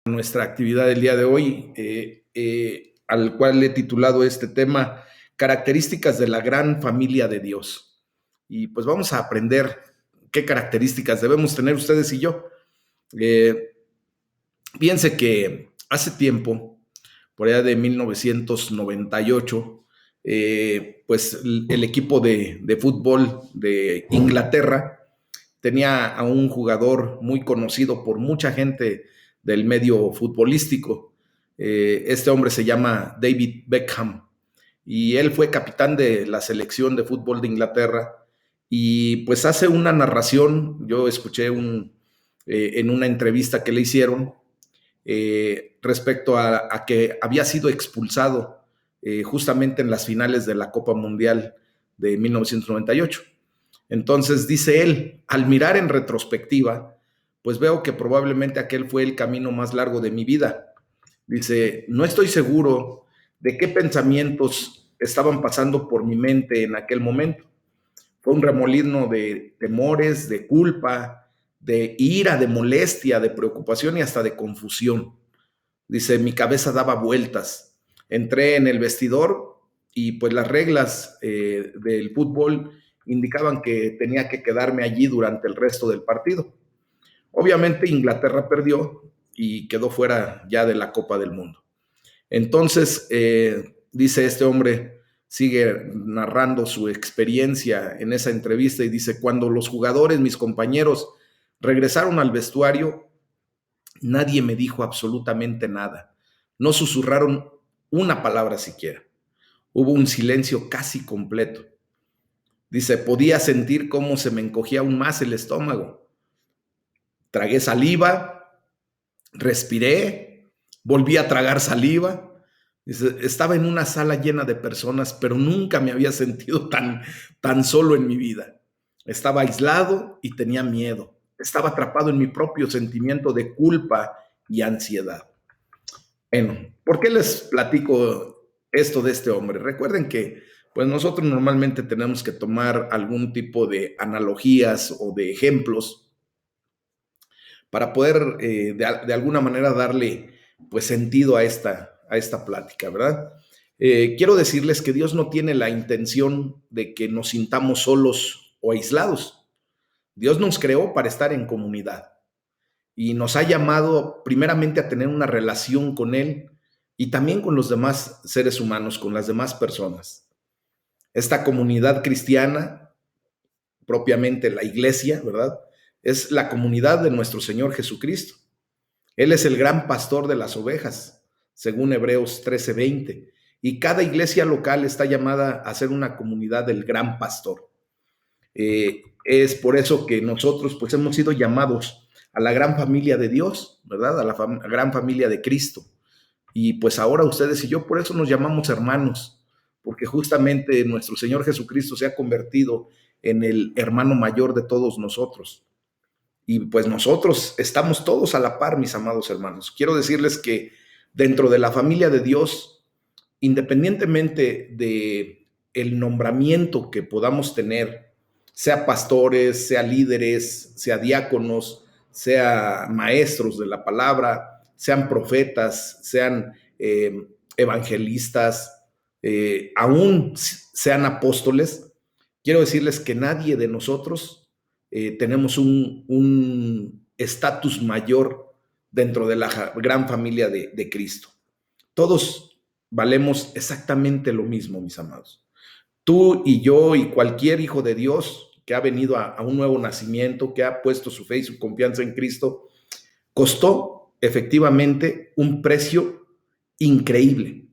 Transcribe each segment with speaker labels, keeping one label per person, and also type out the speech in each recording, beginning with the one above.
Speaker 1: nuestra actividad del día de hoy, al cual he titulado este tema, Características de la gran familia de Dios. Y pues vamos a aprender qué características debemos tener ustedes y yo. Eh, Piense que hace tiempo, por allá de 1998, pues el equipo de fútbol de Inglaterra tenía a un jugador muy conocido por mucha gente del medio futbolístico. Este hombre se llama David Beckham y él fue capitán de la selección de fútbol de Inglaterra y pues hace una narración, yo escuché en una entrevista que le hicieron respecto a que había sido expulsado justamente en las finales de la Copa Mundial de 1998. Entonces dice él, al mirar en retrospectiva, pues veo que probablemente aquel fue el camino más largo de mi vida. Dice, no estoy seguro de qué pensamientos estaban pasando por mi mente en aquel momento. Fue un remolino de temores, de culpa, de ira, de molestia, de preocupación y hasta de confusión. Dice, mi cabeza daba vueltas. Entré en el vestidor y pues las reglas del fútbol indicaban que tenía que quedarme allí durante el resto del partido. Obviamente Inglaterra perdió y quedó fuera ya de la Copa del Mundo. Entonces, dice este hombre, sigue narrando su experiencia en esa entrevista y dice, cuando los jugadores, mis compañeros, regresaron al vestuario, nadie me dijo absolutamente nada. No susurraron una palabra siquiera. Hubo un silencio casi completo. Dice, podía sentir cómo se me encogía aún más el estómago. Tragué saliva, respiré, volví a tragar saliva. Dice, estaba en una sala llena de personas, pero nunca me había sentido tan solo en mi vida. Estaba aislado y tenía miedo. Estaba atrapado en mi propio sentimiento de culpa y ansiedad. Bueno, ¿por qué les platico esto de este hombre? Recuerden que pues nosotros normalmente tenemos que tomar algún tipo de analogías o de ejemplos para poder de alguna manera darle pues sentido a esta plática, ¿verdad? Quiero decirles que Dios no tiene la intención de que nos sintamos solos o aislados. Dios nos creó para estar en comunidad y nos ha llamado primeramente a tener una relación con Él y también con los demás seres humanos, con las demás personas. Esta comunidad cristiana, propiamente la iglesia, ¿verdad? Es la comunidad de nuestro Señor Jesucristo. Él es el gran pastor de las ovejas, según Hebreos 13:20. Y cada iglesia local está llamada a ser una comunidad del gran pastor. Es por eso que nosotros pues hemos sido llamados a la gran familia de Dios, ¿verdad? A la gran familia de Cristo. Y pues ahora ustedes y yo por eso nos llamamos hermanos, porque justamente nuestro Señor Jesucristo se ha convertido en el hermano mayor de todos nosotros. Y pues nosotros estamos todos a la par, mis amados hermanos. Quiero decirles que dentro de la familia de Dios, independientemente de el nombramiento que podamos tener, sea pastores, sea líderes, sea diáconos, sea maestros de la palabra, sean profetas, sean evangelistas, aún sean apóstoles, quiero decirles que nadie de nosotros tenemos un estatus mayor dentro de la gran familia de Cristo. Todos valemos exactamente lo mismo, mis amados. Tú y yo y cualquier hijo de Dios que ha venido a un nuevo nacimiento, que ha puesto su fe y su confianza en Cristo, costó efectivamente un precio increíble,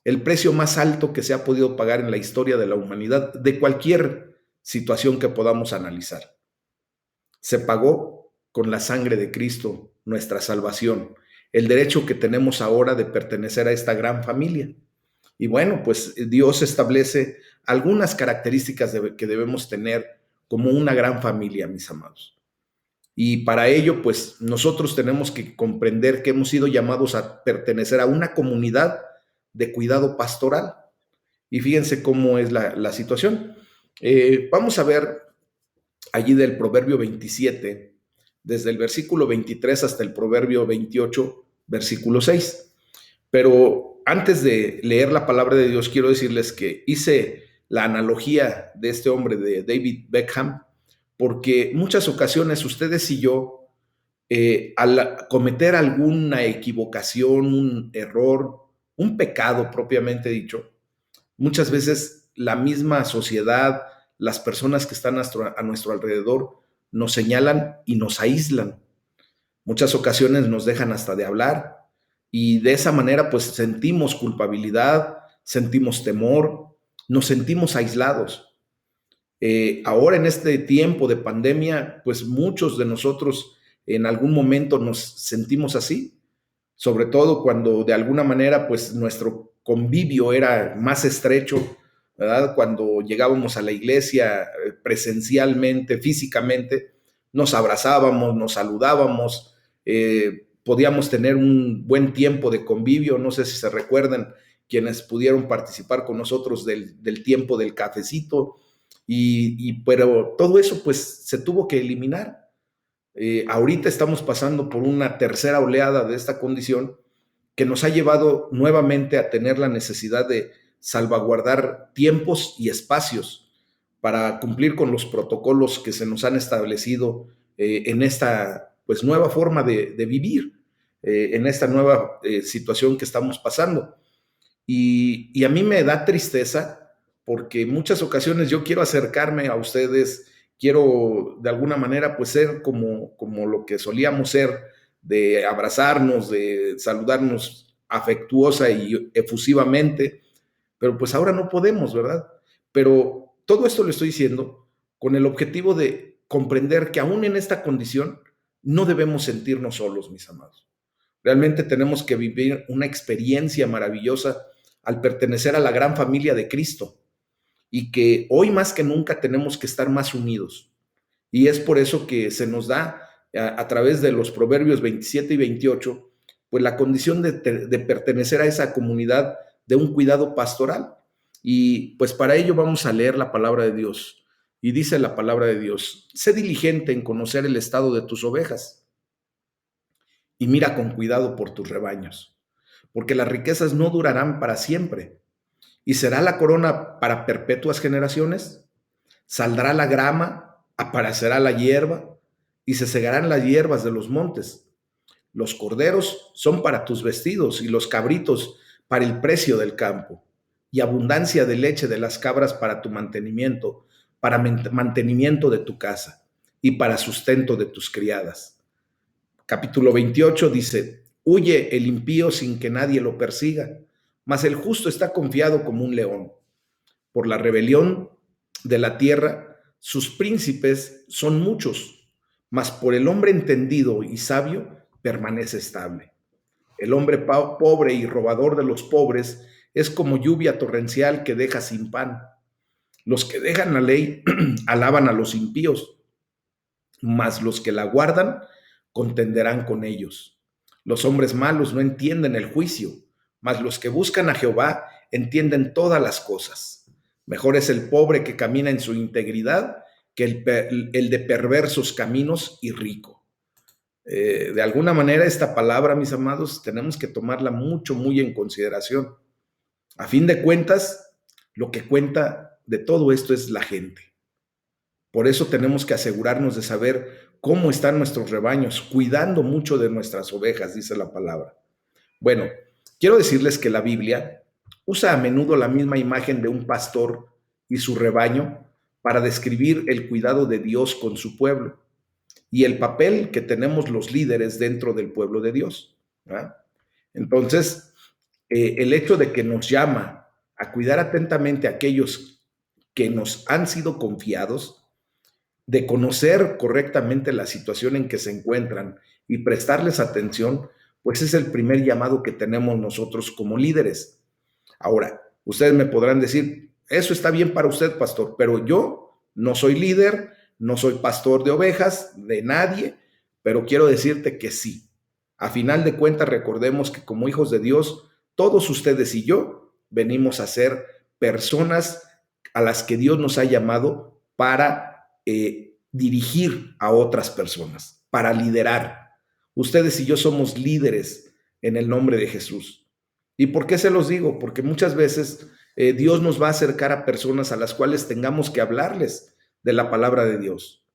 Speaker 1: el precio más alto que se ha podido pagar en la historia de la humanidad, de cualquier situación que podamos analizar. Se pagó con la sangre de Cristo nuestra salvación, el derecho que tenemos ahora de pertenecer a esta gran familia. Y bueno, pues Dios establece algunas características que debemos tener como una gran familia, mis amados. Y para ello, pues nosotros tenemos que comprender que hemos sido llamados a pertenecer a una comunidad de cuidado pastoral. Y fíjense cómo es la situación. Vamos a ver allí del Proverbio 27, desde el versículo 23 hasta el Proverbio 28, versículo 6. Pero antes de leer la palabra de Dios, quiero decirles que hice la analogía de este hombre, de David Beckham, porque muchas ocasiones ustedes y yo, al cometer alguna equivocación, un error, un pecado propiamente dicho, muchas veces la misma sociedad, las personas que están a nuestro alrededor, nos señalan y nos aíslan. Muchas ocasiones nos dejan hasta de hablar y de esa manera pues sentimos culpabilidad, sentimos temor, nos sentimos aislados. Ahora en este tiempo de pandemia, pues muchos de nosotros en algún momento nos sentimos así, sobre todo cuando de alguna manera pues nuestro convivio era más estrecho, ¿verdad? Cuando llegábamos a la iglesia presencialmente, físicamente, nos abrazábamos, nos saludábamos, podíamos tener un buen tiempo de convivio, no sé si se recuerdan quienes pudieron participar con nosotros del tiempo del cafecito, pero todo eso pues se tuvo que eliminar. Ahorita estamos pasando por una tercera oleada de esta condición que nos ha llevado nuevamente a tener la necesidad de salvaguardar tiempos y espacios para cumplir con los protocolos que se nos han establecido en esta pues nueva forma de vivir, en esta nueva situación que estamos pasando. Y a mí me da tristeza porque en muchas ocasiones yo quiero acercarme a ustedes, quiero de alguna manera pues ser como lo que solíamos ser, de abrazarnos, de saludarnos afectuosa y efusivamente, pero pues ahora no podemos, ¿verdad? Pero todo esto lo estoy diciendo con el objetivo de comprender que aún en esta condición no debemos sentirnos solos, mis amados. Realmente tenemos que vivir una experiencia maravillosa al pertenecer a la gran familia de Cristo y que hoy más que nunca tenemos que estar más unidos. Y es por eso que se nos da a través de los Proverbios 27 y 28, pues la condición de pertenecer a esa comunidad de un cuidado pastoral. Y pues para ello vamos a leer la palabra de Dios. Y dice la palabra de Dios: sé diligente en conocer el estado de tus ovejas y mira con cuidado por tus rebaños, porque las riquezas no durarán para siempre. ¿Y será la corona para perpetuas generaciones? Saldrá la grama, aparecerá la hierba, y se segarán las hierbas de los montes. Los corderos son para tus vestidos, y los cabritos para el precio del campo, y abundancia de leche de las cabras para tu mantenimiento, para mantenimiento de tu casa, y para sustento de tus criadas. Capítulo 28 dice: huye el impío sin que nadie lo persiga, mas el justo está confiado como un león. Por la rebelión de la tierra, sus príncipes son muchos, mas por el hombre entendido y sabio permanece estable. El hombre pobre y robador de los pobres es como lluvia torrencial que deja sin pan. Los que dejan la ley alaban a los impíos, mas los que la guardan contenderán con ellos. Los hombres malos no entienden el juicio, mas los que buscan a Jehová entienden todas las cosas. Mejor es el pobre que camina en su integridad que el de perversos caminos y rico. De alguna manera esta palabra, mis amados, tenemos que tomarla mucho, muy en consideración. A fin de cuentas, lo que cuenta de todo esto es la gente. Por eso tenemos que asegurarnos de saber cómo están nuestros rebaños, cuidando mucho de nuestras ovejas, dice la palabra. Bueno, quiero decirles que la Biblia usa a menudo la misma imagen de un pastor y su rebaño para describir el cuidado de Dios con su pueblo y el papel que tenemos los líderes dentro del pueblo de Dios, ¿verdad? Entonces, el hecho de que nos llama a cuidar atentamente a aquellos que nos han sido confiados, de conocer correctamente la situación en que se encuentran y prestarles atención, pues es el primer llamado que tenemos nosotros como líderes. Ahora, ustedes me podrán decir: eso está bien para usted, pastor, pero yo no soy líder, no soy pastor de ovejas, de nadie, pero quiero decirte que sí. A final de cuentas, recordemos que como hijos de Dios, todos ustedes y yo venimos a ser personas a las que Dios nos ha llamado para dirigir a otras personas, para liderar. Ustedes y yo somos líderes en el nombre de Jesús. ¿Y por qué se los digo? Porque muchas veces Dios nos va a acercar a personas a las cuales tengamos que hablarles de la palabra de Dios,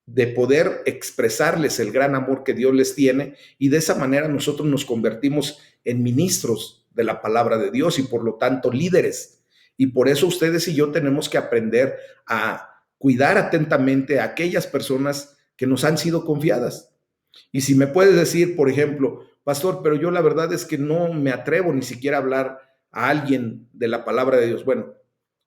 Speaker 1: de poder expresarles el gran amor que Dios les tiene, y de esa manera nosotros nos convertimos en ministros de la palabra de Dios y por lo tanto líderes. Y por eso ustedes y yo tenemos que aprender a cuidar atentamente a aquellas personas que nos han sido confiadas. Y si me puedes decir, por ejemplo, pastor, pero yo la verdad es que no me atrevo ni siquiera a hablar a alguien de la palabra de Dios. Bueno,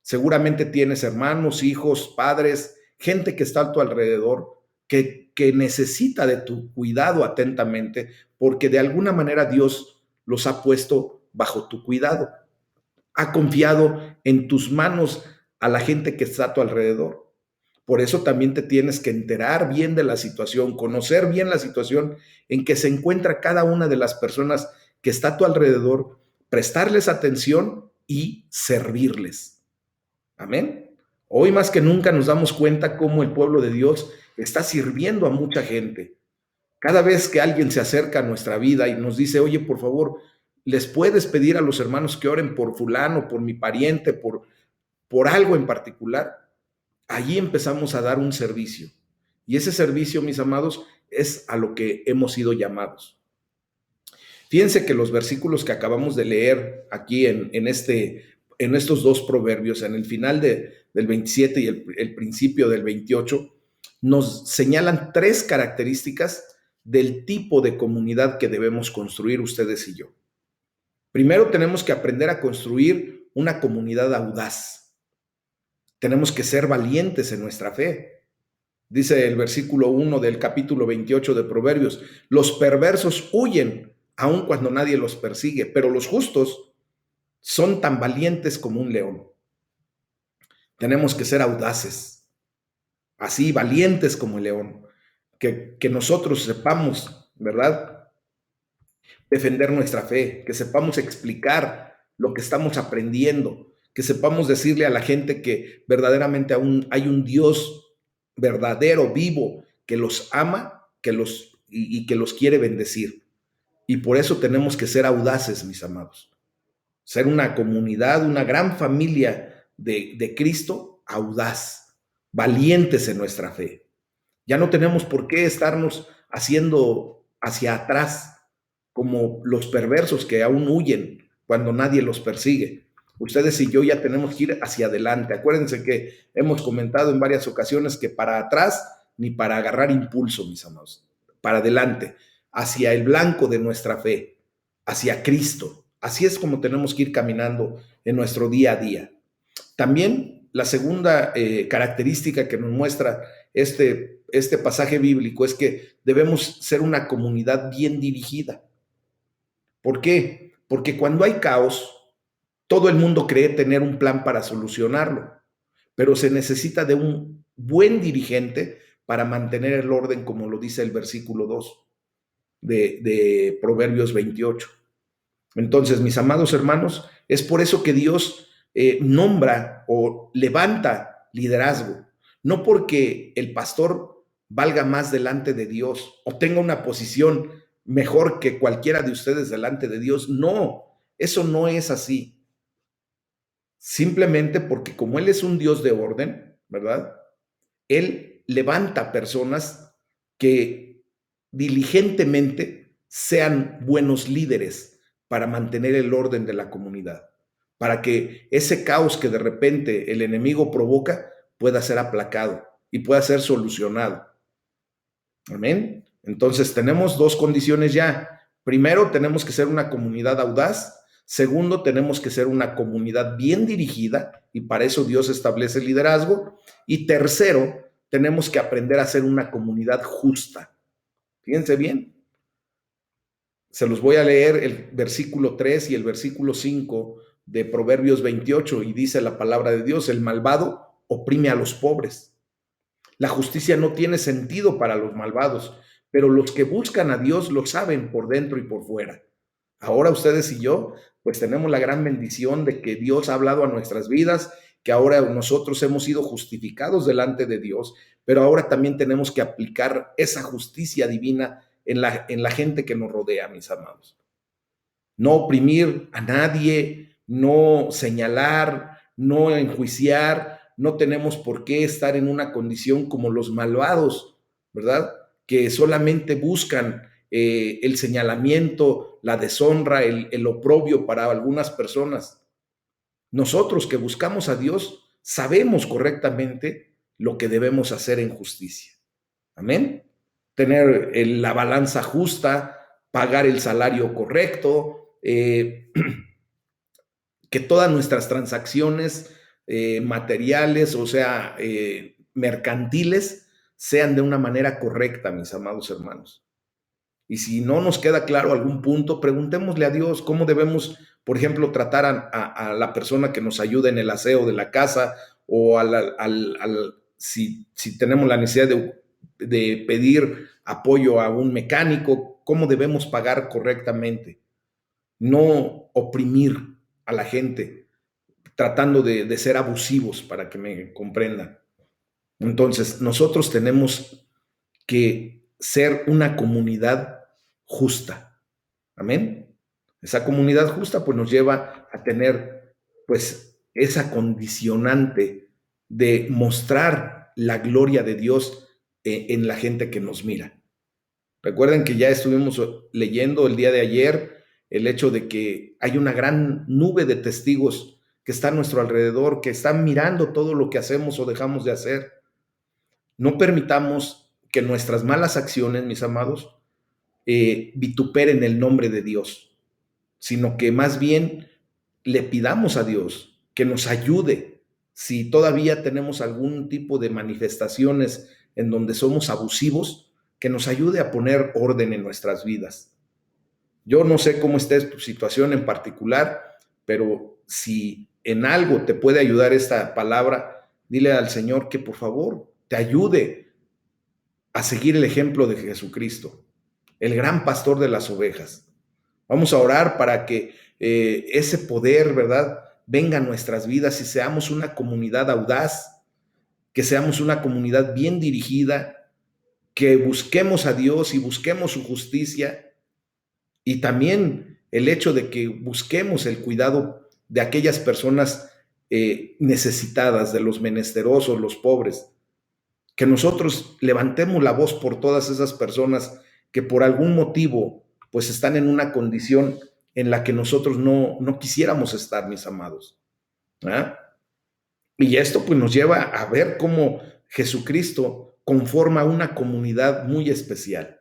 Speaker 1: seguramente tienes hermanos, hijos, padres, gente que está a tu alrededor, que necesita de tu cuidado atentamente, porque de alguna manera Dios los ha puesto bajo tu cuidado. Ha confiado en tus manos a la gente que está a tu alrededor. Por eso también te tienes que enterar bien de la situación, conocer bien la situación en que se encuentra cada una de las personas que está a tu alrededor, prestarles atención y servirles. Amén. Hoy más que nunca nos damos cuenta cómo el pueblo de Dios está sirviendo a mucha gente. Cada vez que alguien se acerca a nuestra vida y nos dice, oye, por favor, ¿les puedes pedir a los hermanos que oren por fulano, por mi pariente, por algo en particular? Allí empezamos a dar un servicio. Y ese servicio, mis amados, es a lo que hemos sido llamados. Fíjense que los versículos que acabamos de leer aquí en estos dos proverbios, en el final del 27 y el principio del 28, nos señalan tres características del tipo de comunidad que debemos construir ustedes y yo. Primero, tenemos que aprender a construir una comunidad audaz. Tenemos que ser valientes en nuestra fe. Dice el versículo 1 del capítulo 28 de Proverbios, los perversos huyen aun cuando nadie los persigue, pero los justos son tan valientes como un león. Tenemos que ser audaces, así valientes como el león, que nosotros sepamos, ¿verdad?, defender nuestra fe, que sepamos explicar lo que estamos aprendiendo, que sepamos decirle a la gente que verdaderamente aún hay un Dios verdadero, vivo, que los ama, y que los quiere bendecir. Y por eso tenemos que ser audaces, mis amados. Ser una comunidad, una gran familia de Cristo, audaz, valientes en nuestra fe. Ya no tenemos por qué estarnos haciendo hacia atrás como los perversos que aún huyen cuando nadie los persigue. Ustedes y yo ya tenemos que ir hacia adelante. Acuérdense que hemos comentado en varias ocasiones que para atrás ni para agarrar impulso, mis amados. Para adelante, hacia el blanco de nuestra fe, hacia Cristo. Así es como tenemos que ir caminando en nuestro día a día. También la segunda característica que nos muestra este pasaje bíblico es que debemos ser una comunidad bien dirigida. ¿Por qué? Porque cuando hay caos, todo el mundo cree tener un plan para solucionarlo, pero se necesita de un buen dirigente para mantener el orden, como lo dice el versículo 2 de Proverbios 28. Entonces, mis amados hermanos, es por eso que Dios nombra o levanta liderazgo, no porque el pastor valga más delante de Dios o tenga una posición mejor que cualquiera de ustedes delante de Dios. No, eso no es así. Simplemente porque como Él es un Dios de orden, ¿verdad? Él levanta personas que diligentemente sean buenos líderes para mantener el orden de la comunidad, para que ese caos que de repente el enemigo provoca pueda ser aplacado y pueda ser solucionado. Amén. Entonces tenemos dos condiciones ya. Primero, tenemos que ser una comunidad audaz. Segundo, tenemos que ser una comunidad bien dirigida y para eso Dios establece el liderazgo. Y tercero, tenemos que aprender a ser una comunidad justa. Fíjense bien. Se los voy a leer el versículo 3 y el versículo 5 de Proverbios 28 y dice la palabra de Dios, el malvado oprime a los pobres. La justicia no tiene sentido para los malvados, pero los que buscan a Dios lo saben por dentro y por fuera. Ahora ustedes y yo, pues tenemos la gran bendición de que Dios ha hablado a nuestras vidas, que ahora nosotros hemos sido justificados delante de Dios, pero ahora también tenemos que aplicar esa justicia divina en la gente que nos rodea, mis amados. No oprimir a nadie, no señalar, no enjuiciar, no tenemos por qué estar en una condición como los malvados, ¿verdad? Que solamente buscan el señalamiento, la deshonra, el oprobio para algunas personas. Nosotros que buscamos a Dios sabemos correctamente lo que debemos hacer en justicia. Amén. Tener la balanza justa, pagar el salario correcto, que todas nuestras transacciones materiales, o sea, mercantiles, sean de una manera correcta, mis amados hermanos. Y si no nos queda claro algún punto, preguntémosle a Dios cómo debemos, por ejemplo, tratar a la persona que nos ayuda en el aseo de la casa o si tenemos la necesidad de pedir apoyo a un mecánico, cómo debemos pagar correctamente. No oprimir a la gente, tratando de ser abusivos, para que me comprendan. Entonces, nosotros tenemos que ser una comunidad justa. Amén. Esa comunidad justa pues nos lleva a tener pues esa condicionante de mostrar la gloria de Dios en la gente que nos mira. Recuerden que ya estuvimos leyendo el día de ayer el hecho de que hay una gran nube de testigos que está a nuestro alrededor, que están mirando todo lo que hacemos o dejamos de hacer. No permitamos que nuestras malas acciones, mis amados, vituperen el nombre de Dios, sino que más bien le pidamos a Dios que nos ayude si todavía tenemos algún tipo de manifestaciones en donde somos abusivos, que nos ayude a poner orden en nuestras vidas. Yo no sé cómo esté tu situación en particular, pero si en algo te puede ayudar esta palabra, dile al Señor que por favor te ayude a seguir el ejemplo de Jesucristo, el gran pastor de las ovejas. Vamos a orar para que ese poder, ¿verdad?, venga a nuestras vidas y seamos una comunidad audaz, que seamos una comunidad bien dirigida, que busquemos a Dios y busquemos su justicia, y también el hecho de que busquemos el cuidado de aquellas personas necesitadas, de los menesterosos, los pobres, que nosotros levantemos la voz por todas esas personas que por algún motivo pues están en una condición en la que nosotros no quisiéramos estar, mis amados. ¿Ah? Y esto pues nos lleva a ver cómo Jesucristo conforma una comunidad muy especial.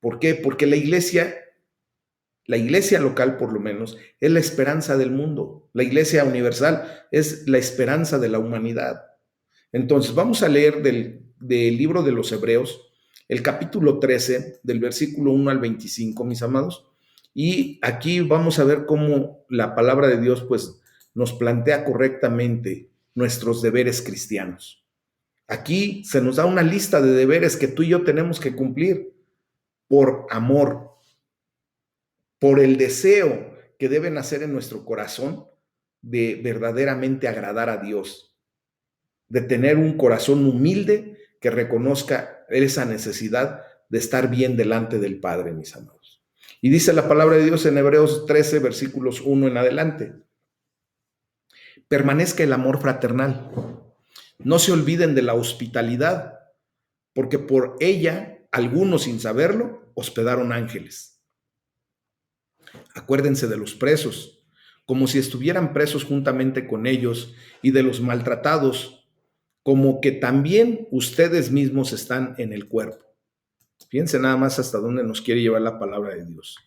Speaker 1: ¿Por qué? Porque la iglesia local por lo menos, es la esperanza del mundo. La iglesia universal es la esperanza de la humanidad. Entonces vamos a leer del libro de los Hebreos, el capítulo 13, del versículo 1 al 25, mis amados. Y aquí vamos a ver cómo la palabra de Dios pues nos plantea correctamente nuestros deberes cristianos. Aquí se nos da una lista de deberes que tú y yo tenemos que cumplir por amor, por el deseo que deben hacer en nuestro corazón de verdaderamente agradar a Dios, de tener un corazón humilde que reconozca esa necesidad de estar bien delante del Padre, mis amados. Y dice la palabra de Dios en Hebreos 13, versículos 1 en adelante: permanezca el amor fraternal. No se olviden de la hospitalidad, porque por ella algunos, sin saberlo, hospedaron ángeles. Acuérdense de los presos, como si estuvieran presos juntamente con ellos, y de los maltratados, como que también ustedes mismos están en el cuerpo. Fíjense nada más hasta dónde nos quiere llevar la palabra de Dios.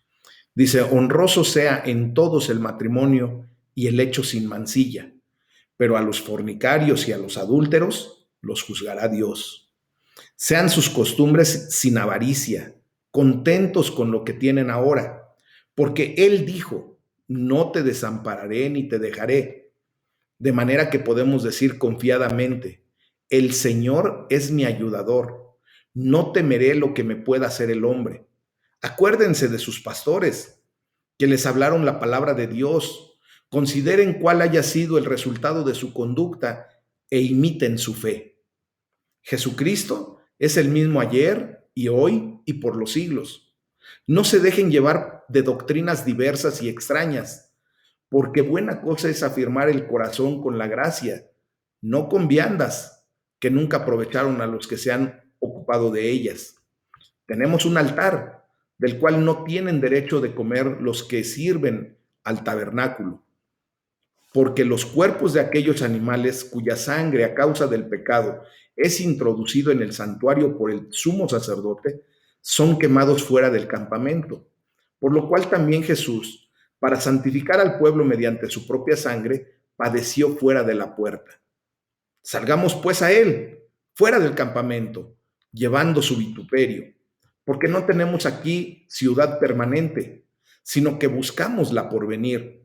Speaker 1: Dice: honroso sea en todos el matrimonio y el hecho sin mancilla, pero a los fornicarios y a los adúlteros los juzgará Dios. Sean sus costumbres sin avaricia, contentos con lo que tienen ahora, porque Él dijo: no te desampararé ni te dejaré. De manera que podemos decir confiadamente: el Señor es mi ayudador, no temeré lo que me pueda hacer el hombre. Acuérdense de sus pastores, que les hablaron la palabra de Dios. Consideren cuál haya sido el resultado de su conducta e imiten su fe. Jesucristo es el mismo ayer y hoy y por los siglos. No se dejen llevar de doctrinas diversas y extrañas, porque buena cosa es afirmar el corazón con la gracia, no con viandas que nunca aprovecharon a los que se han ocupado de ellas. Tenemos un altar del cual no tienen derecho de comer los que sirven al tabernáculo, porque los cuerpos de aquellos animales cuya sangre a causa del pecado es introducido en el santuario por el sumo sacerdote, son quemados fuera del campamento. Por lo cual también Jesús, para santificar al pueblo mediante su propia sangre, padeció fuera de la puerta. Salgamos pues a él, fuera del campamento, llevando su vituperio, porque no tenemos aquí ciudad permanente, sino que buscamos la porvenir.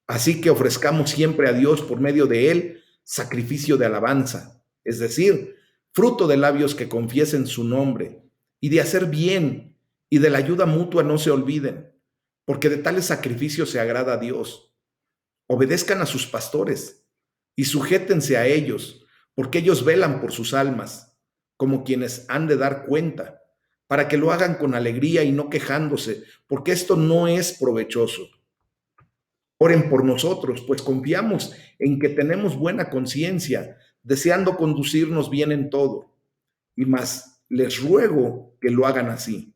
Speaker 1: Así que ofrezcamos siempre a Dios por medio de él sacrificio de alabanza, es decir, fruto de labios que confiesen su nombre, y de hacer bien y de la ayuda mutua no se olviden, porque de tales sacrificios se agrada a Dios. Obedezcan a sus pastores y sujétense a ellos, porque ellos velan por sus almas, como quienes han de dar cuenta, para que lo hagan con alegría y no quejándose, porque esto no es provechoso. Oren por nosotros, pues confiamos en que tenemos buena conciencia, deseando conducirnos bien en todo. Y más, les ruego que lo hagan así,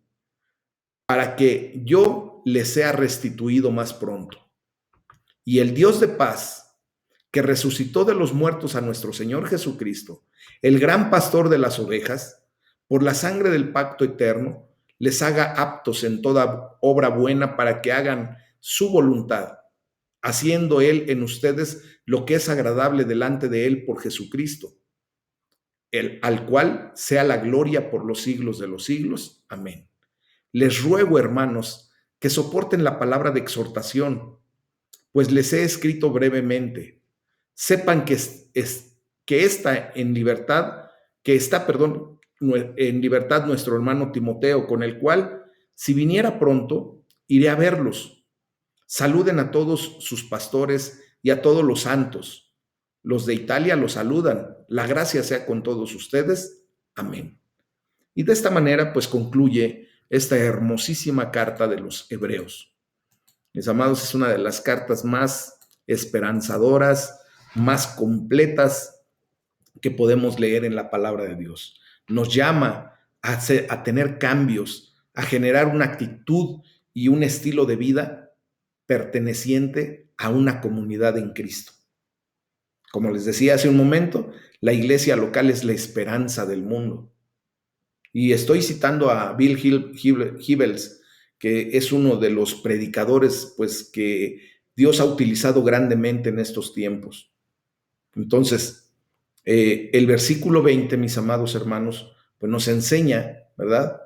Speaker 1: para que yo les sea restituido más pronto. Y el Dios de paz, que resucitó de los muertos a nuestro Señor Jesucristo, el gran pastor de las ovejas, por la sangre del pacto eterno, les haga aptos en toda obra buena para que hagan su voluntad, haciendo Él en ustedes lo que es agradable delante de Él por Jesucristo, al cual sea la gloria por los siglos de los siglos. Amén. Les ruego, hermanos, que soporten la palabra de exhortación, pues les he escrito brevemente. Sepan que está en libertad, en libertad nuestro hermano Timoteo, con el cual, si viniera pronto, iré a verlos. Saluden a todos sus pastores y a todos los santos. Los de Italia los saludan. La gracia sea con todos ustedes. Amén. Y de esta manera, pues concluye esta hermosísima carta de los Hebreos. Mis amados, es una de las cartas más esperanzadoras, más completas que podemos leer en la palabra de Dios. Nos llama a tener cambios, a generar una actitud y un estilo de vida perteneciente a una comunidad en Cristo. Como les decía hace un momento, la iglesia local es la esperanza del mundo. Y estoy citando a Bill Hybels, que es uno de los predicadores pues, que Dios ha utilizado grandemente en estos tiempos. Entonces, el versículo 20, mis amados hermanos, pues nos enseña, ¿verdad?,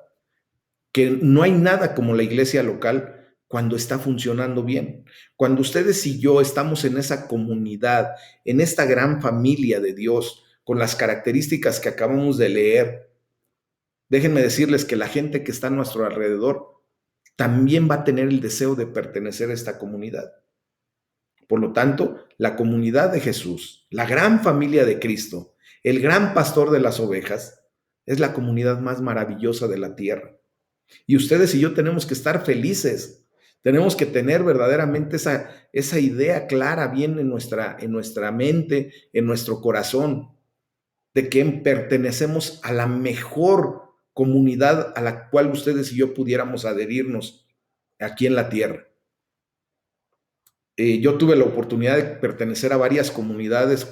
Speaker 1: que no hay nada como la iglesia local cuando está funcionando bien. Cuando ustedes y yo estamos en esa comunidad, en esta gran familia de Dios, con las características que acabamos de leer, déjenme decirles que la gente que está a nuestro alrededor también va a tener el deseo de pertenecer a esta comunidad. Por lo tanto, la comunidad de Jesús, la gran familia de Cristo, el gran pastor de las ovejas, es la comunidad más maravillosa de la tierra. Y ustedes y yo tenemos que estar felices, tenemos que tener verdaderamente esa idea clara bien en nuestra mente, en nuestro corazón, de que pertenecemos a la mejor comunidad a la cual ustedes y yo pudiéramos adherirnos aquí en la tierra. Yo tuve la oportunidad de pertenecer a varias comunidades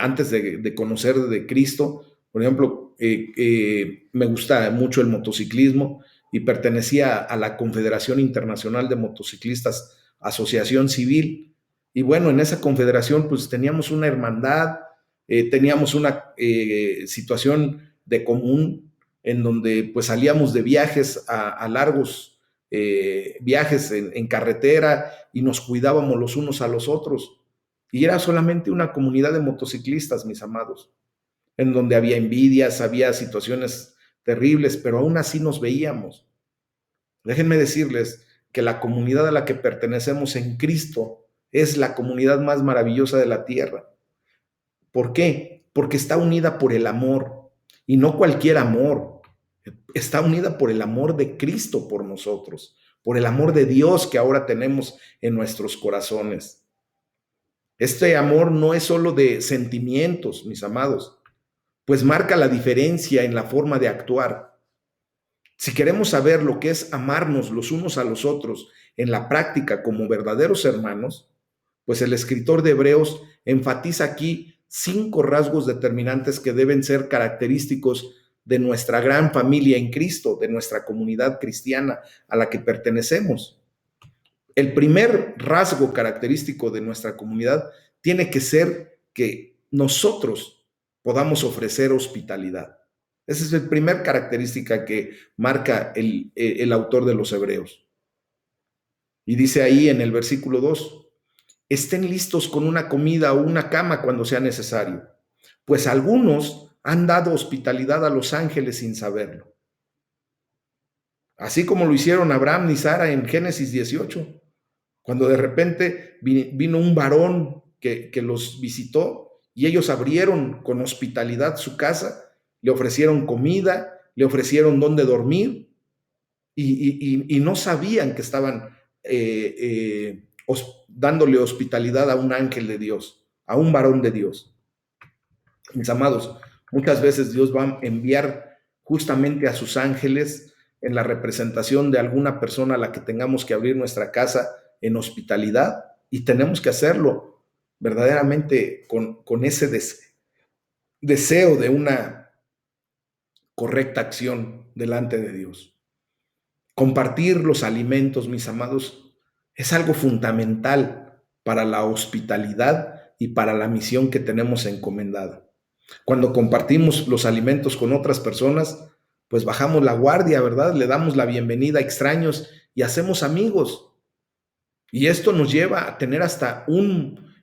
Speaker 1: antes de conocer de Cristo. Por ejemplo, me gusta mucho el motociclismo y pertenecía a la Confederación Internacional de Motociclistas, Asociación Civil. Y bueno, en esa confederación pues teníamos una hermandad, teníamos una situación de común en donde pues salíamos de viajes a largos viajes en carretera y nos cuidábamos los unos a los otros. Y era solamente una comunidad de motociclistas, mis amados, en donde había envidias, había situaciones terribles, pero aún así nos veíamos. Déjenme decirles que la comunidad a la que pertenecemos en Cristo es la comunidad más maravillosa de la tierra. ¿Por qué? Porque está unida por el amor, y no cualquier amor. Está unida por el amor de Cristo por nosotros, por el amor de Dios que ahora tenemos en nuestros corazones. Este amor no es solo de sentimientos, mis amados, pues marca la diferencia en la forma de actuar. Si queremos saber lo que es amarnos los unos a los otros en la práctica como verdaderos hermanos, pues el escritor de Hebreos enfatiza aquí 5 rasgos determinantes que deben ser característicos de nuestra gran familia en Cristo, de nuestra comunidad cristiana a la que pertenecemos. El primer rasgo característico de nuestra comunidad tiene que ser que nosotros podamos ofrecer hospitalidad. Esa es la primera característica que marca el autor de los Hebreos. Y dice ahí en el versículo 2, estén listos con una comida o una cama cuando sea necesario, pues algunos han dado hospitalidad a los ángeles sin saberlo. Así como lo hicieron Abraham y Sara en Génesis 18, cuando de repente vino un varón que los visitó y ellos abrieron con hospitalidad su casa, le ofrecieron comida, le ofrecieron dónde dormir y no sabían que estaban dándole hospitalidad a un ángel de Dios, a un varón de Dios. Mis amados, muchas veces Dios va a enviar justamente a sus ángeles en la representación de alguna persona a la que tengamos que abrir nuestra casa en hospitalidad, y tenemos que hacerlo verdaderamente con ese deseo de una correcta acción delante de Dios. Compartir los alimentos, mis amados, es algo fundamental para la hospitalidad y para la misión que tenemos encomendada. Cuando compartimos los alimentos con otras personas, pues bajamos la guardia, ¿verdad? Le damos la bienvenida a extraños y hacemos amigos. Y esto nos lleva a tener hasta un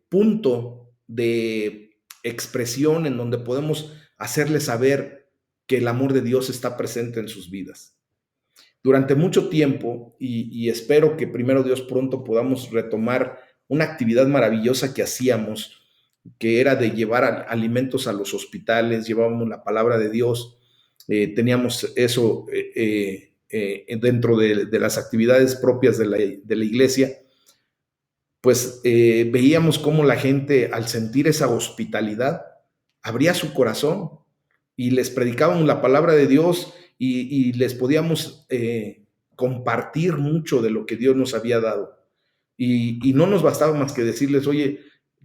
Speaker 1: punto de expresión en donde podemos hacerles saber que el amor de Dios está presente en sus vidas. Durante mucho tiempo, y espero que primero Dios pronto podamos retomar una actividad maravillosa que hacíamos, que era de llevar alimentos a los hospitales, llevábamos la palabra de Dios, teníamos eso dentro de las actividades propias de la iglesia, pues veíamos cómo la gente, al sentir esa hospitalidad, abría su corazón y les predicábamos la palabra de Dios y les podíamos compartir mucho de lo que Dios nos había dado. Y no nos bastaba más que decirles, oye,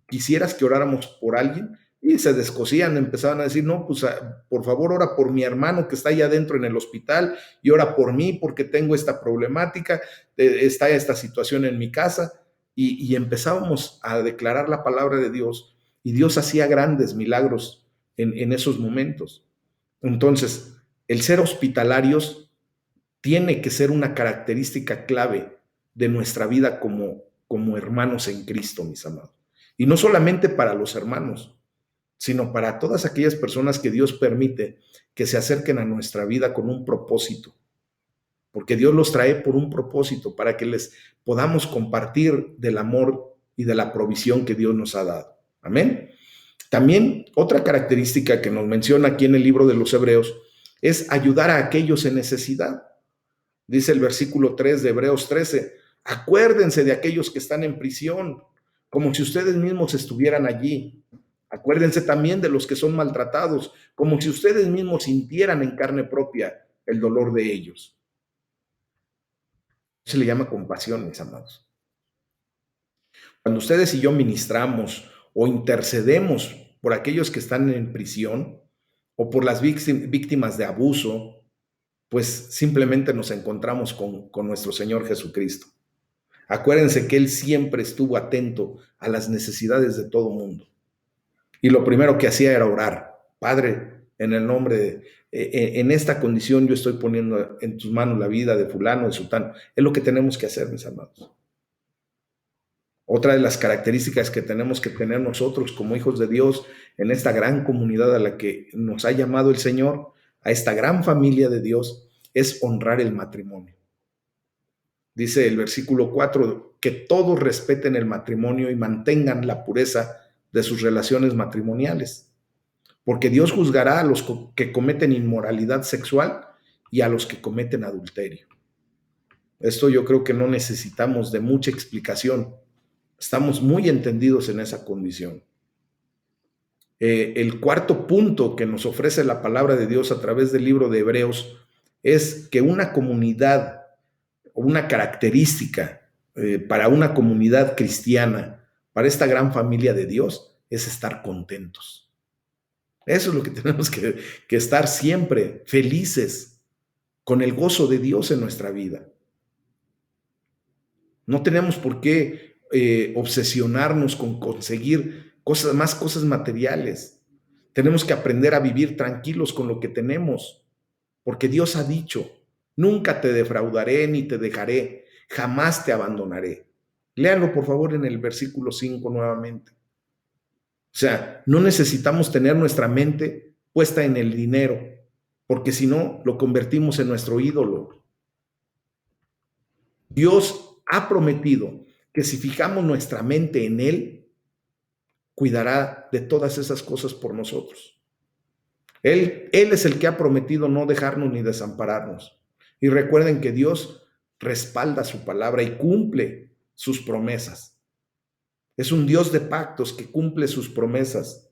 Speaker 1: ¿quisieras que oráramos por alguien? Y se descosían, empezaban a decir, no, pues por favor ora por mi hermano que está allá adentro en el hospital y ora por mí porque tengo esta problemática, está esta situación en mi casa. Y empezábamos a declarar la palabra de Dios y Dios hacía grandes milagros en esos momentos. Entonces, el ser hospitalarios tiene que ser una característica clave de nuestra vida como hermanos en Cristo, mis amados. Y no solamente para los hermanos, sino para todas aquellas personas que Dios permite que se acerquen a nuestra vida con un propósito. Porque Dios los trae por un propósito, para que les podamos compartir del amor y de la provisión que Dios nos ha dado. Amén. También otra característica que nos menciona aquí en el libro de los Hebreos es ayudar a aquellos en necesidad. Dice el versículo 3 de Hebreos 13, acuérdense de aquellos que están en prisión, como si ustedes mismos estuvieran allí. Acuérdense también de los que son maltratados, como si ustedes mismos sintieran en carne propia el dolor de ellos. Se le llama compasión, mis amados. Cuando ustedes y yo ministramos o intercedemos por aquellos que están en prisión o por las víctimas de abuso, pues simplemente nos encontramos con nuestro Señor Jesucristo. Acuérdense que Él siempre estuvo atento a las necesidades de todo mundo. Y lo primero que hacía era orar. Padre, en el nombre en esta condición yo estoy poniendo en tus manos la vida de fulano, de sutano. Es lo que tenemos que hacer, mis amados. Otra de las características que tenemos que tener nosotros como hijos de Dios en esta gran comunidad a la que nos ha llamado el Señor, a esta gran familia de Dios, es honrar el matrimonio. Dice el versículo 4, que todos respeten el matrimonio y mantengan la pureza de sus relaciones matrimoniales. porque Dios juzgará a los que cometen inmoralidad sexual y a los que cometen adulterio. Esto yo creo que no necesitamos de mucha explicación. Estamos muy entendidos en esa condición. El cuarto punto que nos ofrece la palabra de Dios a través del libro de Hebreos es que una comunidad o una característica para una comunidad cristiana, para esta gran familia de Dios, es estar contentos. Eso es lo que tenemos que estar siempre felices, con el gozo de Dios en nuestra vida. No tenemos por qué obsesionarnos con conseguir más cosas materiales. Tenemos que aprender a vivir tranquilos con lo que tenemos, porque Dios ha dicho, nunca te defraudaré ni te dejaré, jamás te abandonaré. Léanlo por favor en el versículo 5 nuevamente. O sea, no necesitamos tener nuestra mente puesta en el dinero, porque si no, lo convertimos en nuestro ídolo. Dios ha prometido que si fijamos nuestra mente en Él, cuidará de todas esas cosas por nosotros. Él es el que ha prometido no dejarnos ni desampararnos. Y recuerden que Dios respalda su palabra y cumple sus promesas. Es un Dios de pactos que cumple sus promesas.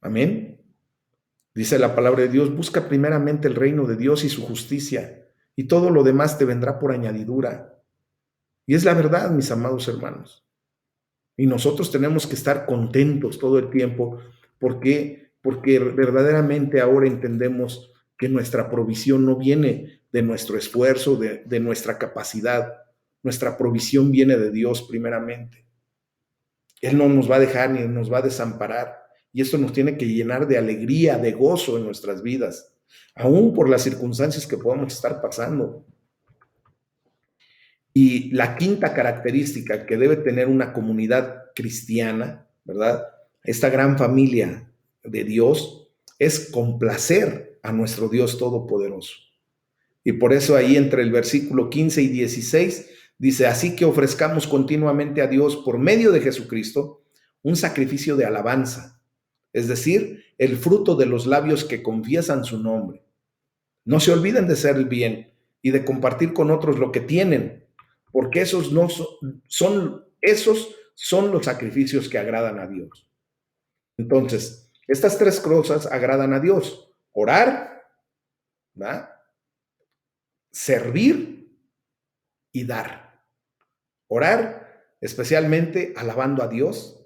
Speaker 1: Amén. Dice la palabra de Dios, busca primeramente el reino de Dios y su justicia, y todo lo demás te vendrá por añadidura. Y es la verdad, mis amados hermanos. Y nosotros tenemos que estar contentos todo el tiempo porque verdaderamente ahora entendemos que nuestra provisión no viene de nuestro esfuerzo, de nuestra capacidad. Nuestra provisión viene de Dios primeramente. Él no nos va a dejar ni nos va a desamparar. Y esto nos tiene que llenar de alegría, de gozo en nuestras vidas, aún por las circunstancias que podamos estar pasando. Y la quinta característica que debe tener una comunidad cristiana, ¿verdad? Esta gran familia de Dios es complacer a nuestro Dios Todopoderoso. Y por eso ahí entre el versículo 15 y 16 dice, así que ofrezcamos continuamente a Dios por medio de Jesucristo un sacrificio de alabanza, es decir, el fruto de los labios que confiesan su nombre. No se olviden de hacer el bien y de compartir con otros lo que tienen, porque esos son los sacrificios que agradan a Dios. Entonces, estas tres cosas agradan a Dios: orar, ¿verdad?, servir y dar. Orar, especialmente alabando a Dios;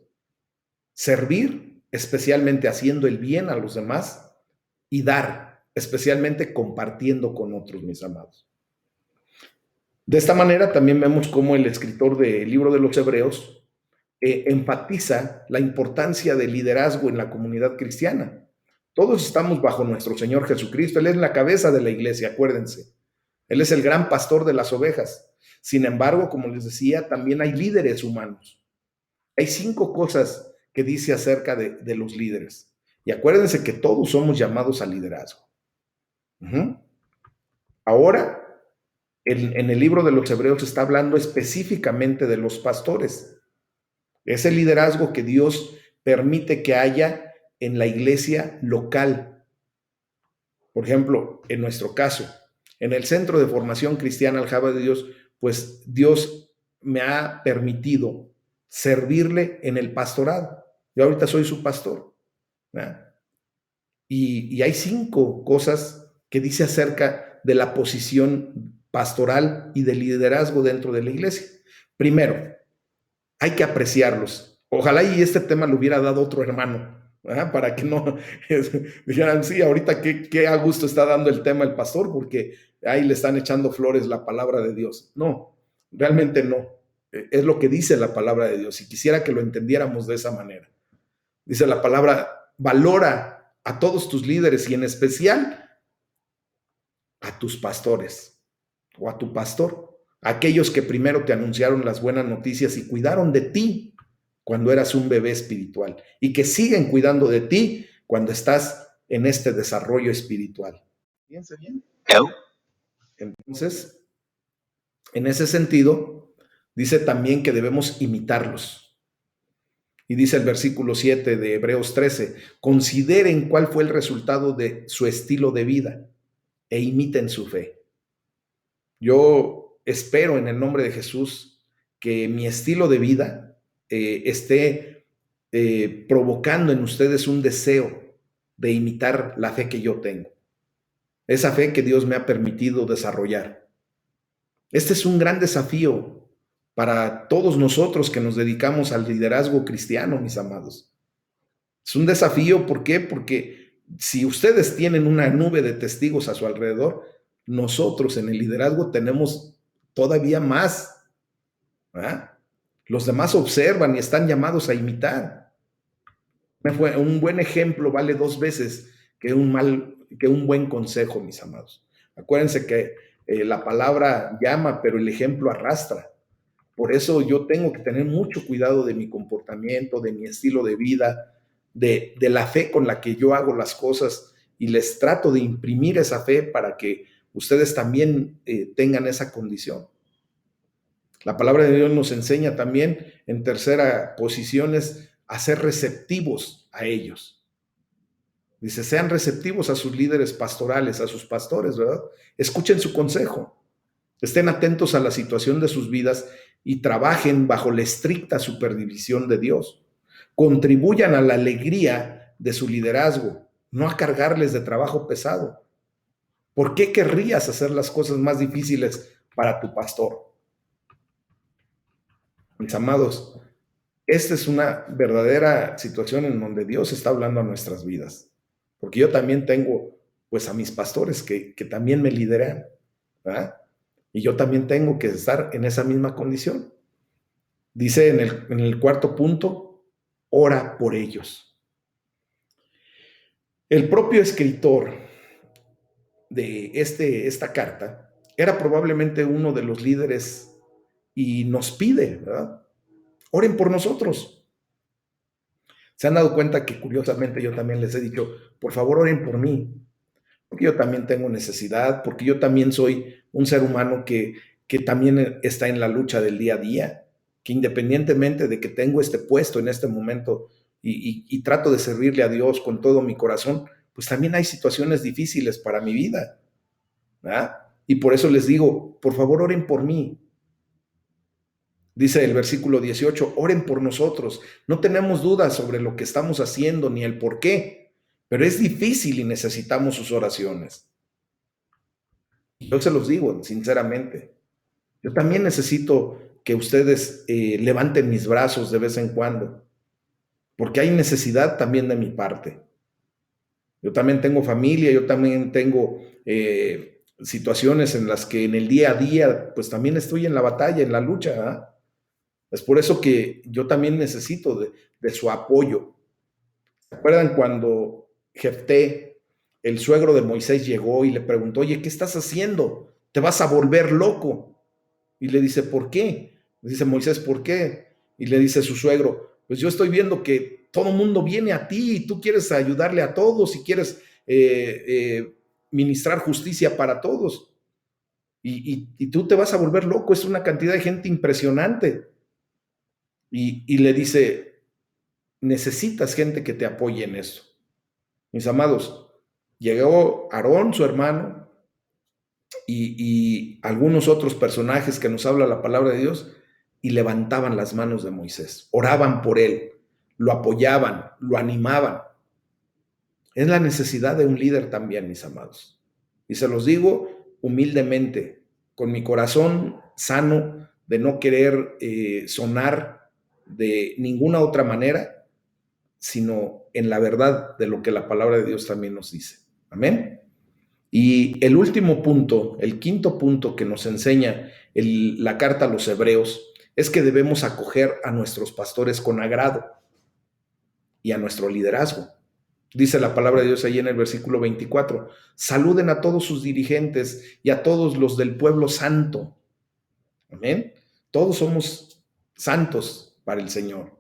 Speaker 1: servir, especialmente haciendo el bien a los demás; y dar, especialmente compartiendo con otros, mis amados. De esta manera también vemos cómo el escritor del libro de los Hebreos enfatiza la importancia del liderazgo en la comunidad cristiana. Todos estamos bajo nuestro Señor Jesucristo. Él es la cabeza de la iglesia, acuérdense. Él es el gran pastor de las ovejas. Sin embargo, como les decía, también hay líderes humanos. Hay 5 cosas que dice acerca de los líderes. Y acuérdense que todos somos llamados al liderazgo. Ahora, en el libro de los Hebreos está hablando específicamente de los pastores. Es el liderazgo que Dios permite que haya en la iglesia local. Por ejemplo, en nuestro caso, en el Centro de Formación Cristiana Aljaba de Dios, pues Dios me ha permitido servirle en el pastorado. Yo ahorita soy su pastor, ¿verdad? Y hay 5 cosas que dice acerca de la posición pastoral y de liderazgo dentro de la iglesia. Primero, hay que apreciarlos. Ojalá y este tema lo hubiera dado otro hermano, ¿verdad?, para que no dijeran, sí, ahorita qué a gusto está dando el tema el pastor, porque ahí le están echando flores la palabra de Dios. No, realmente no. Es lo que dice la palabra de Dios, y quisiera que lo entendiéramos de esa manera. Dice la palabra, valora a todos tus líderes y en especial a tus pastores o a tu pastor, aquellos que primero te anunciaron las buenas noticias y cuidaron de ti cuando eras un bebé espiritual, y que siguen cuidando de ti cuando estás en este desarrollo espiritual. Fíjense bien. Entonces, en ese sentido, dice también que debemos imitarlos. Y dice el versículo 7 de Hebreos 13, consideren cuál fue el resultado de su estilo de vida e imiten su fe. Yo espero en el nombre de Jesús que mi estilo de vida esté provocando en ustedes un deseo de imitar la fe que yo tengo, esa fe que Dios me ha permitido desarrollar. Este es un gran desafío para todos nosotros que nos dedicamos al liderazgo cristiano, mis amados. Es un desafío, ¿por qué? Porque si ustedes tienen una nube de testigos a su alrededor, nosotros en el liderazgo tenemos todavía más, ¿verdad? Los demás observan y están llamados a imitar. Un buen ejemplo vale 2 veces que un buen consejo, mis amados. Acuérdense que la palabra llama, pero el ejemplo arrastra. Por eso yo tengo que tener mucho cuidado de mi comportamiento, de mi estilo de vida, de la fe con la que yo hago las cosas, y les trato de imprimir esa fe para que ustedes también tengan esa condición. La palabra de Dios nos enseña también, en tercera posición, es a ser receptivos a ellos. Dice, sean receptivos a sus líderes pastorales, a sus pastores, ¿verdad? Escuchen su consejo, estén atentos a la situación de sus vidas y trabajen bajo la estricta supervisión de Dios. Contribuyan a la alegría de su liderazgo, no a cargarles de trabajo pesado. ¿Por qué querrías hacer las cosas más difíciles para tu pastor? Mis amados, esta es una verdadera situación en donde Dios está hablando a nuestras vidas. Porque yo también tengo, pues, a mis pastores que también me lideran, ¿verdad? Y yo también tengo que estar en esa misma condición. Dice en el cuarto punto, ora por ellos. El propio escritor de esta carta era probablemente uno de los líderes y nos pide, ¿verdad? Oren por nosotros. Se han dado cuenta que curiosamente yo también les he dicho, por favor oren por mí, porque yo también tengo necesidad, porque yo también soy un ser humano que también está en la lucha del día a día, que independientemente de que tengo este puesto en este momento y trato de servirle a Dios con todo mi corazón, pues también hay situaciones difíciles para mi vida, ¿verdad? Y por eso les digo, por favor oren por mí. Dice el versículo 18, oren por nosotros. No tenemos dudas sobre lo que estamos haciendo ni el por qué, pero es difícil y necesitamos sus oraciones. Yo se los digo sinceramente. Yo también necesito que ustedes levanten mis brazos de vez en cuando, porque hay necesidad también de mi parte. Yo también tengo familia, yo también tengo situaciones en las que en el día a día, pues también estoy en la batalla, en la lucha, ¿eh? Es por eso que yo también necesito de su apoyo. ¿Se acuerdan cuando Jefté, el suegro de Moisés, llegó y le preguntó, oye, ¿qué estás haciendo? Te vas a volver loco. Y le dice, ¿por qué? Le dice Moisés, ¿por qué? Y le dice su suegro, pues yo estoy viendo que todo el mundo viene a ti y tú quieres ayudarle a todos y quieres ministrar justicia para todos. Y tú te vas a volver loco, es una cantidad de gente impresionante. Y le dice, necesitas gente que te apoye en esto. Mis amados, llegó Aarón, su hermano, y algunos otros personajes que nos habla la palabra de Dios, y levantaban las manos de Moisés, oraban por él, lo apoyaban, lo animaban. Es la necesidad de un líder también, mis amados. Y se los digo humildemente, con mi corazón sano, de no querer sonar de ninguna otra manera, sino en la verdad de lo que la palabra de Dios también nos dice. Amén. Y el último punto, el quinto punto que nos enseña la carta a los hebreos, es que debemos acoger a nuestros pastores con agrado y a nuestro liderazgo. Dice la palabra de Dios ahí en el versículo 24, saluden a todos sus dirigentes y a todos los del pueblo santo. Amén. Todos somos santos para el Señor.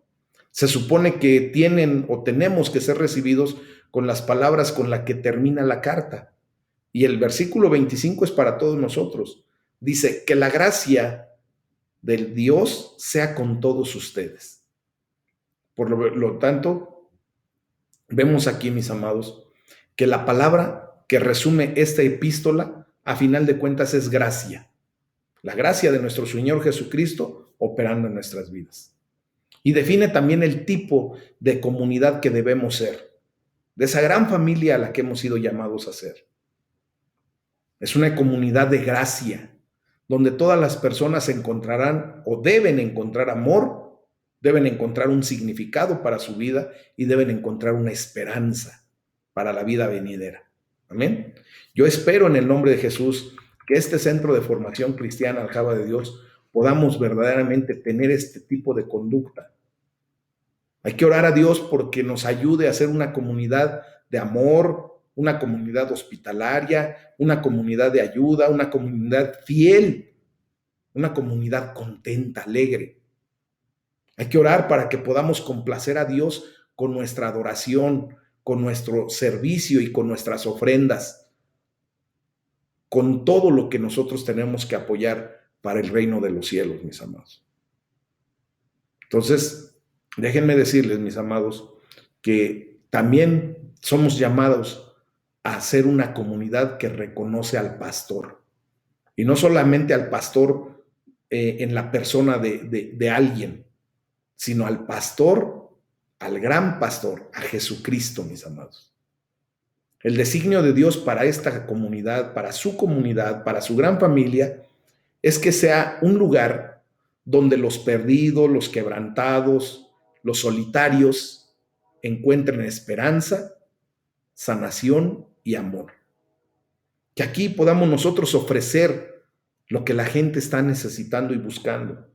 Speaker 1: Se supone que tienen o tenemos que ser recibidos con las palabras con las que termina la carta. Y el versículo 25 es para todos nosotros. Dice, que la gracia del Dios sea con todos ustedes. Por lo tanto, vemos aquí, mis amados, que la palabra que resume esta epístola, a final de cuentas, es gracia. La gracia de nuestro Señor Jesucristo operando en nuestras vidas. Y define también el tipo de comunidad que debemos ser, de esa gran familia a la que hemos sido llamados a ser. Es una comunidad de gracia, donde todas las personas encontrarán o deben encontrar amor, deben encontrar un significado para su vida y deben encontrar una esperanza para la vida venidera. Amén. Yo espero en el nombre de Jesús que este centro de formación cristiana, Aljaba de Dios, podamos verdaderamente tener este tipo de conducta. Hay que orar a Dios porque nos ayude a ser una comunidad de amor, una comunidad hospitalaria, una comunidad de ayuda, una comunidad fiel, una comunidad contenta, alegre. Hay que orar para que podamos complacer a Dios con nuestra adoración, con nuestro servicio y con nuestras ofrendas, con todo lo que nosotros tenemos que apoyar para el reino de los cielos, mis amados. Entonces, déjenme decirles, mis amados, que también somos llamados a ser una comunidad que reconoce al pastor. Y no solamente al pastor en la persona de alguien, sino al pastor, al gran pastor, a Jesucristo, mis amados. El designio de Dios para esta comunidad, para su gran familia, es que sea un lugar donde los perdidos, los quebrantados, los solitarios encuentren esperanza, sanación y amor. Que aquí podamos nosotros ofrecer lo que la gente está necesitando y buscando.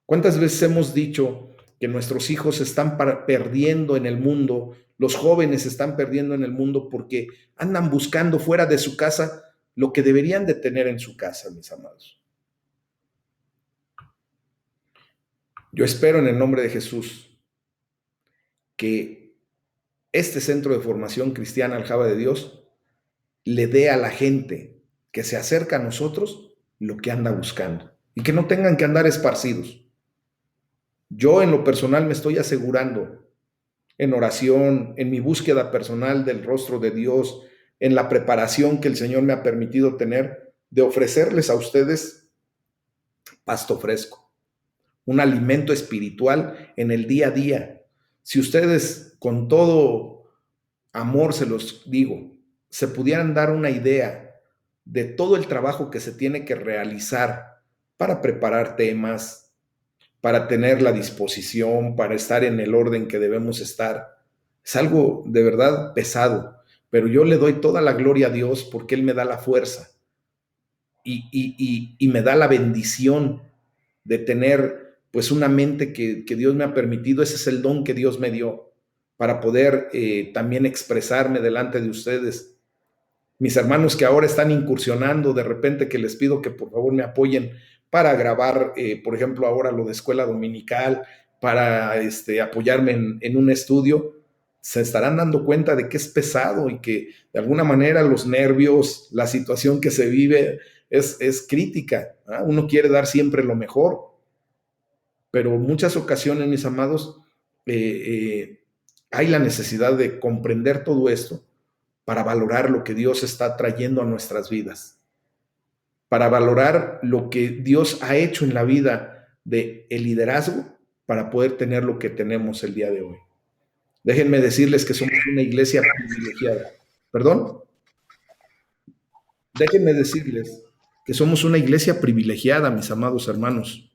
Speaker 1: ¿Cuántas veces hemos dicho que nuestros hijos se están perdiendo en el mundo, los jóvenes se están perdiendo en el mundo porque andan buscando fuera de su casa lo que deberían de tener en su casa, mis amados? Yo espero en el nombre de Jesús que este centro de formación cristiana, Aljaba de Dios, le dé a la gente que se acerca a nosotros lo que anda buscando y que no tengan que andar esparcidos. Yo en lo personal me estoy asegurando en oración, en mi búsqueda personal del rostro de Dios, en la preparación que el Señor me ha permitido tener, de ofrecerles a ustedes pasto fresco, un alimento espiritual en el día a día. Si ustedes con todo amor se los digo, se pudieran dar una idea de todo el trabajo que se tiene que realizar para preparar temas, para tener la disposición, para estar en el orden que debemos estar. Es algo de verdad pesado, pero yo le doy toda la gloria a Dios porque Él me da la fuerza y me da la bendición de tener pues una mente que Dios me ha permitido. Ese es el don que Dios me dio para poder también expresarme delante de ustedes. Mis hermanos que ahora están incursionando, de repente que les pido que por favor me apoyen para grabar, por ejemplo, ahora lo de escuela dominical, para apoyarme en un estudio, se estarán dando cuenta de que es pesado y que de alguna manera los nervios, la situación que se vive es crítica. ¿Ah? Uno quiere dar siempre lo mejor, pero en muchas ocasiones, mis amados, hay la necesidad de comprender todo esto para valorar lo que Dios está trayendo a nuestras vidas, para valorar lo que Dios ha hecho en la vida del liderazgo para poder tener lo que tenemos el día de hoy. Déjenme decirles que somos una iglesia privilegiada. ¿Perdón? Déjenme decirles que somos una iglesia privilegiada, mis amados hermanos.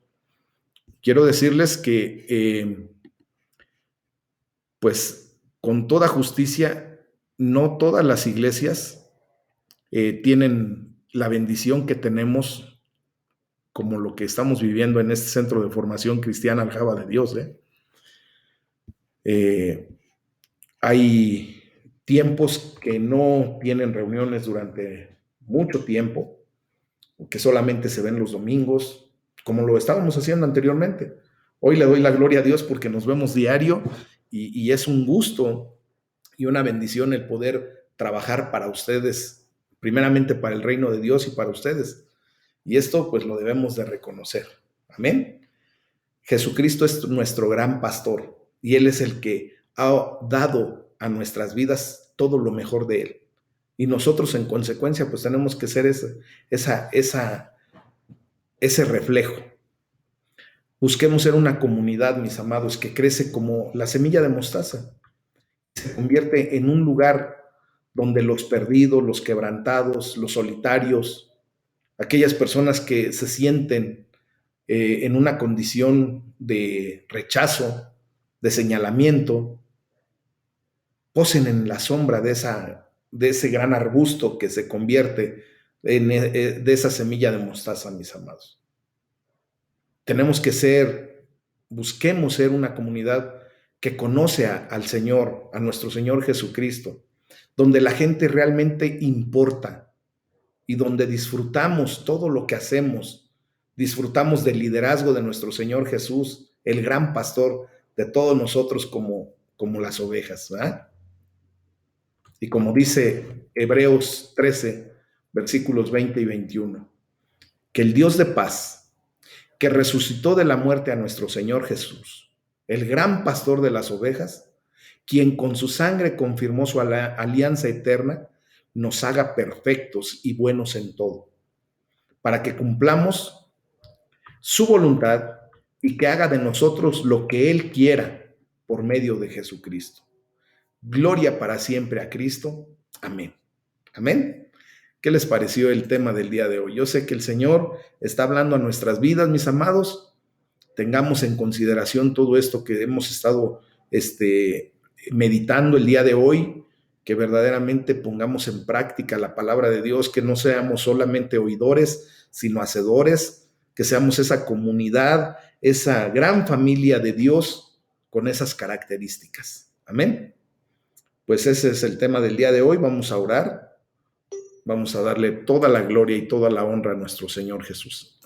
Speaker 1: Quiero decirles que, pues, con toda justicia, no todas las iglesias tienen la bendición que tenemos, como lo que estamos viviendo en este centro de formación cristiana, Aljaba de Dios. Hay tiempos que no tienen reuniones durante mucho tiempo, que solamente se ven los domingos, como lo estábamos haciendo anteriormente. Hoy le doy la gloria a Dios porque nos vemos diario y es un gusto y una bendición el poder trabajar para ustedes, primeramente para el reino de Dios y para ustedes. Y esto pues lo debemos de reconocer. Amén. Jesucristo es nuestro gran pastor. y Él es el que ha dado a nuestras vidas todo lo mejor de Él. Y nosotros en consecuencia pues tenemos que ser ese reflejo. Busquemos ser una comunidad, mis amados, que crece como la semilla de mostaza. Se convierte en un lugar donde los perdidos, los quebrantados, los solitarios, aquellas personas que se sienten en una condición de rechazo, de señalamiento, posen en la sombra de ese gran arbusto que se convierte de esa semilla de mostaza, mis amados. Tenemos que busquemos ser una comunidad que conoce al Señor, a nuestro Señor Jesucristo, donde la gente realmente importa y donde disfrutamos todo lo que hacemos, disfrutamos del liderazgo de nuestro Señor Jesús, el gran pastor de todos nosotros como las ovejas, ¿verdad? Y como dice Hebreos 13, versículos 20 y 21, que el Dios de paz, que resucitó de la muerte a nuestro Señor Jesús, el gran pastor de las ovejas, quien con su sangre confirmó su alianza eterna, nos haga perfectos y buenos en todo, para que cumplamos su voluntad y que haga de nosotros lo que Él quiera por medio de Jesucristo. Gloria para siempre a Cristo. Amén. Amén. ¿Qué les pareció el tema del día de hoy? Yo sé que el Señor está hablando a nuestras vidas, mis amados. Tengamos en consideración todo esto que hemos estado meditando el día de hoy, que verdaderamente pongamos en práctica la palabra de Dios, que no seamos solamente oidores, sino hacedores, que seamos esa comunidad, esa gran familia de Dios con esas características. Amén. Pues ese es el tema del día de hoy. Vamos a orar. Vamos a darle toda la gloria y toda la honra a nuestro Señor Jesús.